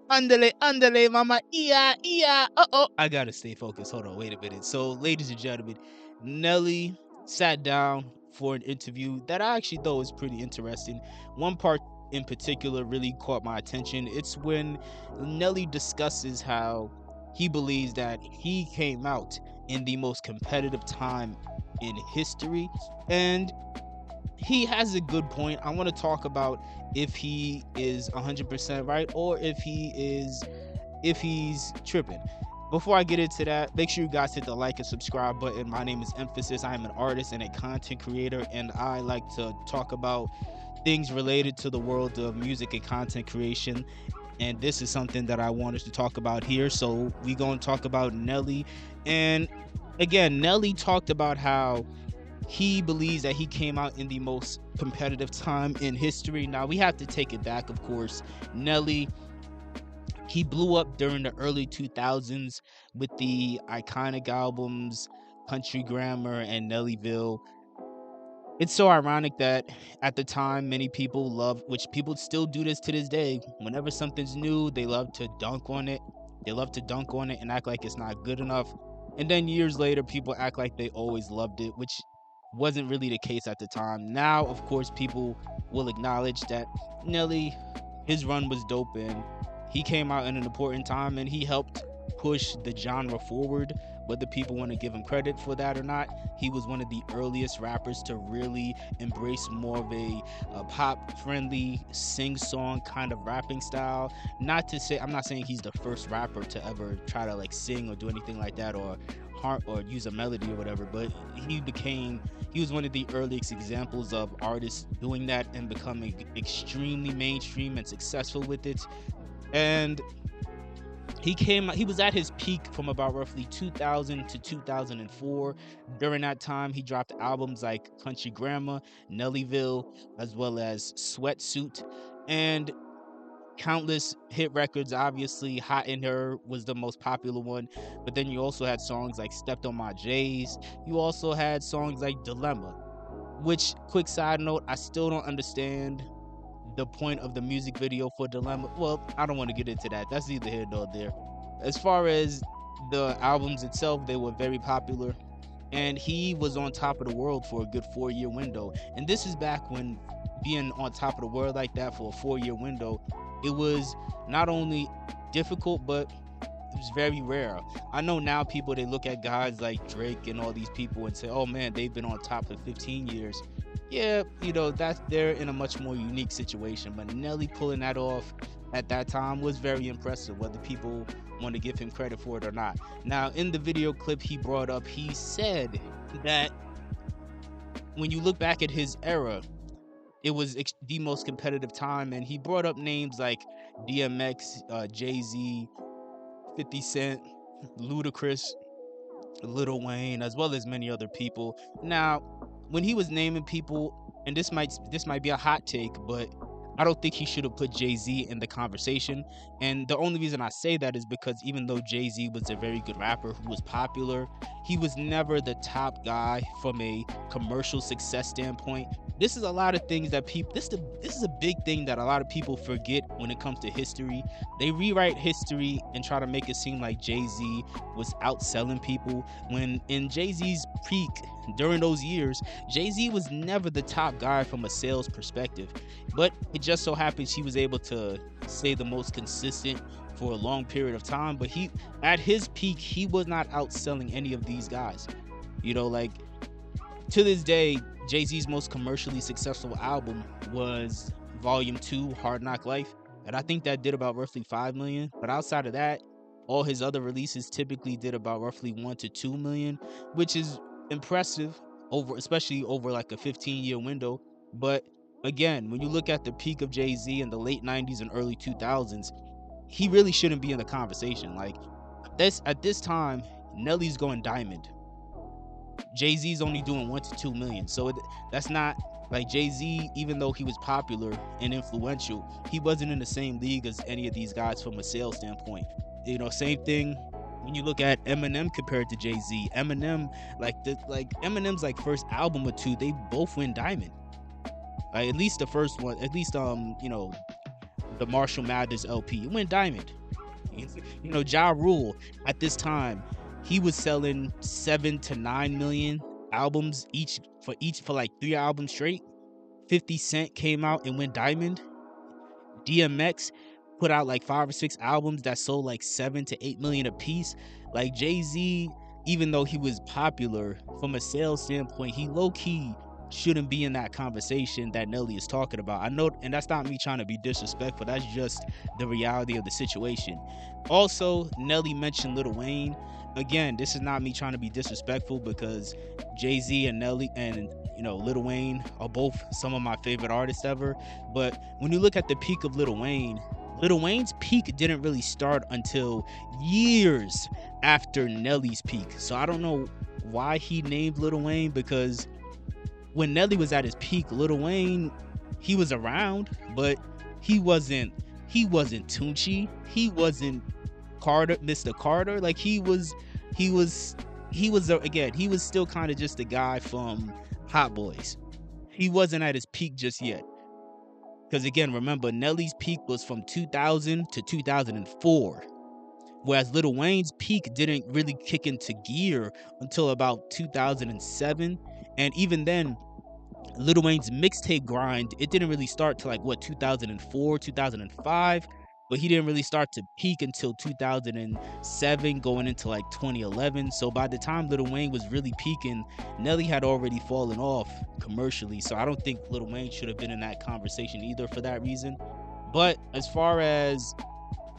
Underlay, underlay, mama, iya. Uh-oh. I gotta stay focused. Hold on, wait a minute. So, ladies and gentlemen, Nelly sat down for an interview that I actually thought was pretty interesting. One part in particular really caught my attention. It's when Nelly discusses how he believes that he came out in the most competitive time in history. And he has a good point. I want to talk about if he is 100% right or if he's tripping. Before I get into that, make sure you guys hit the like and subscribe button. My name is Mfasis. I am an artist and a content creator, and I like to talk about things related to the world of music and content creation. And this is something that I wanted to talk about here. So we gonna talk about Nelly. And again, Nelly talked about how he believes that he came out in the most competitive time in history. Now we have to take it back, of course. Nelly, he blew up during the early 2000s with the iconic albums Country Grammar and Nellyville. It's so ironic that at the time many people love, which people still do this to this day, whenever something's new, they love to dunk on it. They love to dunk on it and act like it's not good enough. And then years later, people act like they always loved it, which wasn't really the case at the time. Now, of course, people will acknowledge that Nelly, his run was dope and he came out in an important time and he helped push the genre forward. Whether people want to give him credit for that or not, he was one of the earliest rappers to really embrace more of a pop friendly sing song kind of rapping style. Not to say, I'm not saying he's the first rapper to ever try to like sing or do anything like that or use a melody or whatever, but he was one of the earliest examples of artists doing that and becoming extremely mainstream and successful with it. And he was at his peak from about roughly 2000 to 2004. During that time, he dropped albums like Country Grammar, Nellyville, as well as Sweatsuit, and countless hit records. Obviously, Hot in Her was the most popular one, but then you also had songs like Stepped on My J's. You also had songs like Dilemma, which, quick side note, I still don't understand the point of the music video for Dilemma. Well, I don't want to get into that. That's neither here nor there. As far as the albums itself, they were very popular, and he was on top of the world for a good 4 year window. And this is back when being on top of the world like that for a 4 year window, it was not only difficult, but it was very rare. I know now people, they look at guys like Drake and all these people and say, oh man, they've been on top for 15 years. Yeah, that's, they're in a much more unique situation. But Nelly pulling that off at that time was very impressive, whether people want to give him credit for it or not. Now, in the video clip he brought up, he said that when you look back at his era, it was the most competitive time, and he brought up names like DMX, Jay-Z, 50 Cent, Ludacris, Lil Wayne, as well as many other people. Now, when he was naming people, and this might be a hot take, but I don't think he should have put Jay-Z in the conversation. And the only reason I say that is because even though Jay-Z was a very good rapper who was popular, he was never the top guy from a commercial success standpoint. This is a lot of things that people, this is a big thing that a lot of people forget when it comes to history. They rewrite history and try to make it seem like Jay-Z was outselling people, when in Jay-Z's peak during those years, Jay-Z was never the top guy from a sales perspective. But it just so happens he was able to stay the most consistent for a long period of time. But he, at his peak, he was not outselling any of these guys. Like, to this day, Jay-Z's most commercially successful album was Volume 2, Hard Knock Life, and I think that did about roughly 5 million. But outside of that, all his other releases typically did about roughly 1 to 2 million, which is impressive, especially over like a 15-year window. But again, when you look at the peak of Jay-Z in the late 90s and early 2000s, he really shouldn't be in the conversation. Like, at this time, Nelly's going diamond. Jay-Z's only doing 1 to 2 million. So that's not like Jay-Z, even though he was popular and influential, he wasn't in the same league as any of these guys from a sales standpoint. Same thing when you look at Eminem compared to Jay-Z. Eminem, Eminem's like first album or two, they both went diamond. At least the first one, at least the Marshall Mathers LP. It went diamond. You know, Ja Rule at this time, he was selling 7 to 9 million albums each for like 3 albums straight. 50 Cent came out and went diamond. DMX put out like 5 or 6 albums that sold like 7 to 8 million a piece. Like Jay-Z, even though he was popular from a sales standpoint, he low-key shouldn't be in that conversation that Nelly is talking about. I know, and that's not me trying to be disrespectful. That's just the reality of the situation. Also, Nelly mentioned Lil Wayne. Again, this is not me trying to be disrespectful because Jay-Z and Nelly and Lil Wayne are both some of my favorite artists ever. But when you look at the peak of Lil Wayne, Lil Wayne's peak didn't really start until years after Nelly's peak. So I don't know why he named Lil Wayne, because when Nelly was at his peak, Lil Wayne, he was around, but he wasn't Tunchi. He wasn't Carter, Mr. Carter. Like he was again, he was still kind of just a guy from Hot Boys. He wasn't at his peak just yet. Because again, remember, Nelly's peak was from 2000 to 2004. Whereas Lil Wayne's peak didn't really kick into gear until about 2007. And even then, Lil Wayne's mixtape grind, it didn't really start till like 2004, 2005. But he didn't really start to peak until 2007, going into like 2011. So by the time Lil Wayne was really peaking, Nelly had already fallen off commercially. So I don't think Lil Wayne should have been in that conversation either for that reason. But as far as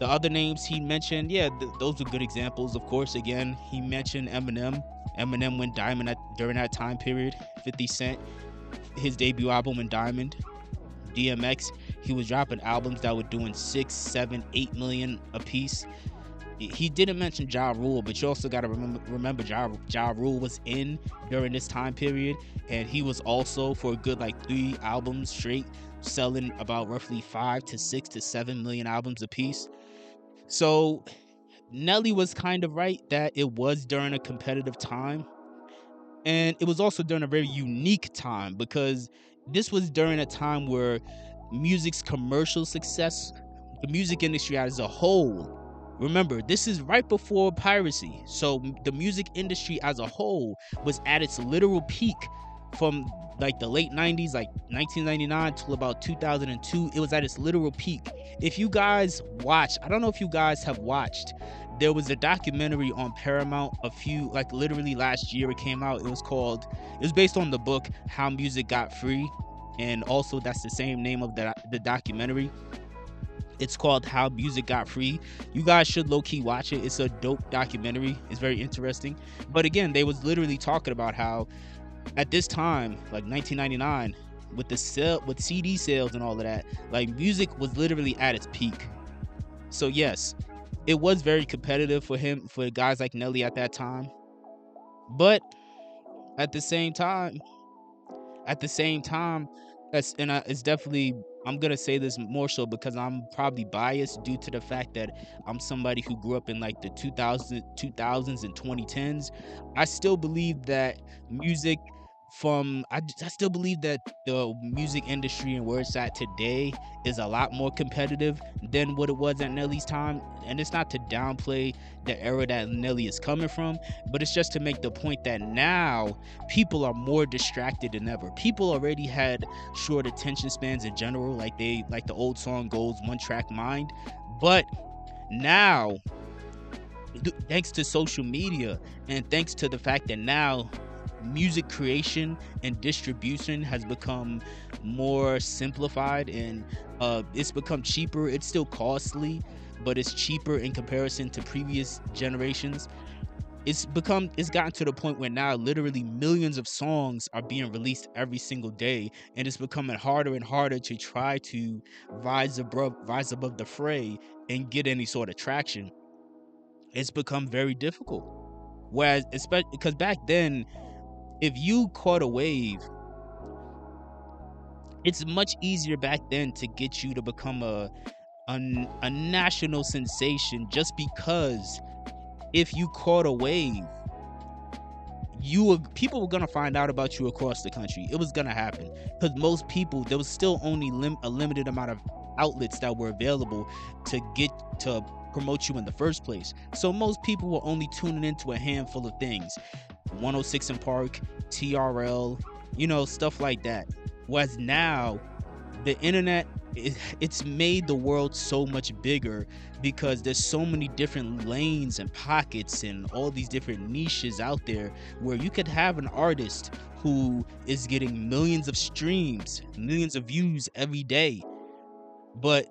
the other names he mentioned, yeah, those were good examples. Of course, again, he mentioned Eminem. Eminem went diamond during that time period. 50 Cent, his debut album went diamond. DMX, he was dropping albums that were doing 6, 7, 8 million a piece. He didn't mention Ja Rule, but you also got to remember Ja Rule was in during this time period, and he was also for a good like 3 albums straight selling about roughly 5 to 6 to 7 million albums a piece. So Nelly was kind of right that it was during a competitive time. And it was also during a very unique time, because this was during a time where music's commercial success, the music industry as a whole, remember, this is right before piracy. So the music industry as a whole was at its literal peak from like the late 90s, like 1999 till about 2002. It was at its literal peak. If you guys watch, I don't know if you guys have watched, there was a documentary on Paramount like literally last year it came out. It was based on the book How Music Got Free, and also that's the same name of the documentary. It's called How Music Got Free. You guys should low-key watch it. It's a dope documentary. It's very interesting. But again, they was literally talking about how at this time, like 1999, with CD sales and all of that, like music was literally at its peak. So yes, it was very competitive for guys like Nelly at that time. But at the same time, it's definitely, I'm gonna say this more so because I'm probably biased due to the fact that I'm somebody who grew up in like the 2000s and 2010s. I still believe that I still believe that the music industry and where it's at today is a lot more competitive than what it was at Nelly's time. And it's not to downplay the era that Nelly is coming from, but it's just to make the point that now people are more distracted than ever. People already had short attention spans in general, like the old song goes, one track mind. But now, thanks to social media and thanks to the fact that now music creation and distribution has become more simplified, and it's become cheaper. It's still costly, but it's cheaper in comparison to previous generations. It's gotten to the point where now literally millions of songs are being released every single day, and it's becoming harder and harder to try to rise above the fray and get any sort of traction. It's become very difficult. Whereas, especially because back then, if you caught a wave, it's much easier back then to get you to become a national sensation, just because if you caught a wave, people were gonna find out about you across the country. It was gonna happen because most people, there was still only a limited amount of outlets that were available to get to promote you in the first place. So most people were only tuning into a handful of things. 106 in Park, TRL, stuff like that. Whereas now, the internet, it's made the world so much bigger because there's so many different lanes and pockets and all these different niches out there where you could have an artist who is getting millions of streams, millions of views every day, but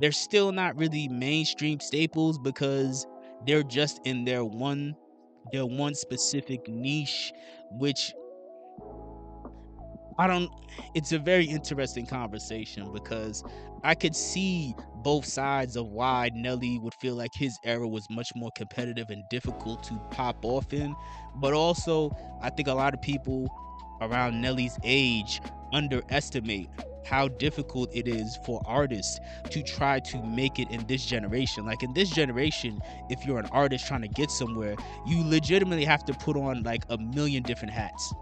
they're still not really mainstream staples because they're just in their one specific niche, which I don't it's a very interesting conversation because I could see both sides of why Nelly would feel like his era was much more competitive and difficult to pop off in, but also I think a lot of people around Nelly's age underestimate how difficult it is for artists to try to make it in this generation. Like in this generation, if you're an artist trying to get somewhere, you legitimately have to put on like a million different hats.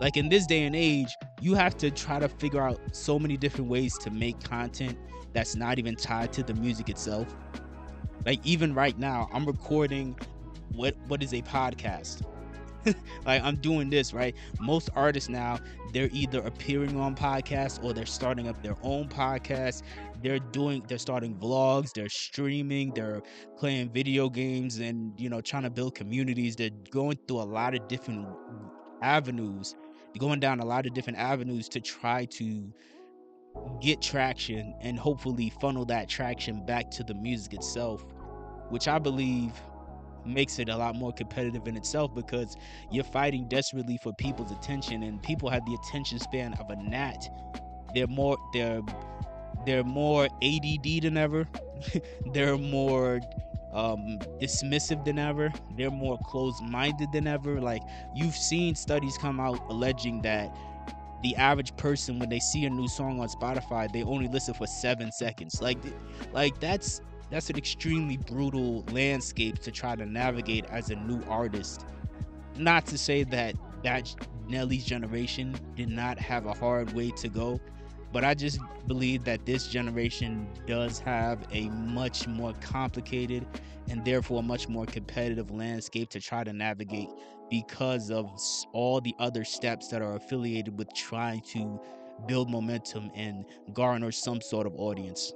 Like in this day and age, you have to try to figure out so many different ways to make content that's not even tied to the music itself. Like even right now, I'm recording what is a podcast. Like I'm doing this, right? Most artists now, they're either appearing on podcasts or they're starting up their own podcasts. They're starting vlogs, they're streaming, they're playing video games and trying to build communities. They're going through a lot of different avenues, going down a lot of different avenues to try to get traction and hopefully funnel that traction back to the music itself, which I believe makes it a lot more competitive in itself because you're fighting desperately for people's attention, and people have the attention span of a gnat. They're more ADD than ever. They're more dismissive than ever. They're more closed-minded than ever. Like you've seen studies come out alleging that the average person, when they see a new song on Spotify, they only listen for 7 seconds. Like that's an extremely brutal landscape to try to navigate as a new artist. Not to say that Nelly's generation did not have a hard way to go, but I just believe that this generation does have a much more complicated and therefore a much more competitive landscape to try to navigate because of all the other steps that are affiliated with trying to build momentum and garner some sort of audience.